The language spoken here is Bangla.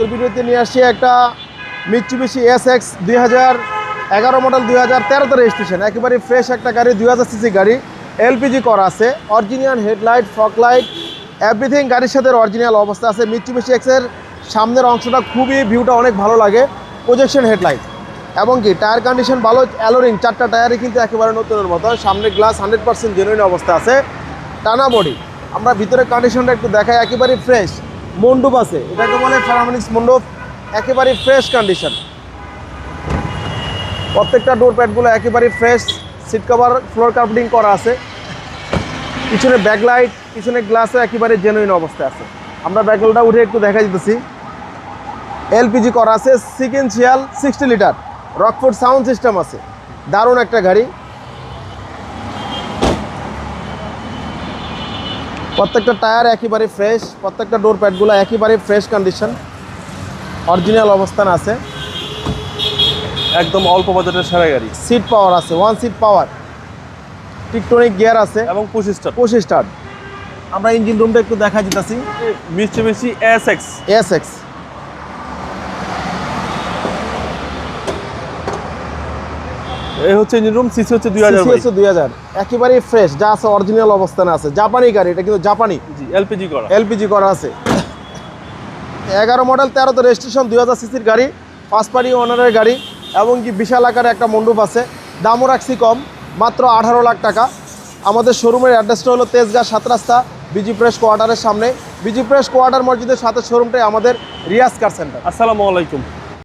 ভিডিওতে নিয়ে আসছি একটা মিৎসুবিশি এসএক্স 2011 মডেল 2013 রেজিস্ট্রেশন, একেবারে ফ্রেশ একটা গাড়ি, 2000 সিসি গাড়ি, এলপিজি করা আছে, original headlight, fog light, everything গাড়ির সাথে অরিজিনাল অবস্থা আছে। মিৎসুবিশি এক্সের সামনের অংশটা খুবই ভিউটা অনেক ভালো লাগে, প্রজেকশন হেডলাইট এবং কি টায়ার কন্ডিশন ভালো, অ্যালোরিং, 4টা টায়ারই কিন্তু একেবারে নতুনের মতো, সামনের গ্লাস 100% জেনুইন অবস্থা আছে, টানা বডি। আমরা ভিতরে কন্ডিশনটা একটু দেখাই, একেবারে ফ্রেশ। মন্ডপ আছে, এটাকে বলে ফার্মানিক্স মন্ডপ, একেবারে ফ্রেশ কন্ডিশন। প্রত্যেকটা ডোর প্যাডগুলো একেবারে fresh, seat cover floor carpeting করা আছে, পিছনে ব্যাকলাইট, পিছনে গ্লাসও একেবারে জেনুইন অবস্থায় আছে। আমরা ব্যাকলাইটটা উঠে একটু দেখা যেতেছি। এলপিজি করা আছে, sequential 60 litre, Rockford sound system আছে, দারুণ একটা গাড়ি। প্রত্যেকটা টায়ার একেবারে ফ্রেশ, প্রত্যেকটা ডোর প্যাডগুলো একেবারে ফ্রেশ কন্ডিশন, অরিজিনাল অবস্থান আছে, একদম অল্প বাজেটের সেরা গাড়ি। সিট পাওয়ার আছে, 1 সিট পাওয়ার, টিকটনিক গিয়ার আছে এবং 25 স্টার্ট। আমরা ইঞ্জিন রুমটা একটু দেখা যেতেছি। Mitsubishi Essex. এসএক্স এই হচ্ছে ইঞ্জিন রুম, সিসি হচ্ছে 2000 সিসি হচ্ছে 2000, একেবারে ফ্রেশ, যা আছে অরিজিনাল অবস্থানে আছে। জাপানি গাড়ি, এটা কিন্তু জাপানি, জি এলপিজি করা। এলপিজি করা আছে। 11 মডেল 13 রেজিস্ট্রেশন, 2000 সিসির গাড়ি, ফার্স্ট পার্টি ওনারের গাড়ি এবং কি বিশাল আকারে একটা মণ্ডপ আছে। দামও রাখছি কম, মাত্র 18 লাখ টাকা। আমাদের শোরুমের অ্যাড্রেসটা হলো তেজগাঁ 7 রাস্তা, বিজি প্রেস কোয়ার্টারের সামনে। বিজি প্রেস কোয়ার্টার মসজিদের সাথে শোরুমটাই আমাদের রিয়াজ কার সেন্টার। আসসালামু আলাইকুম।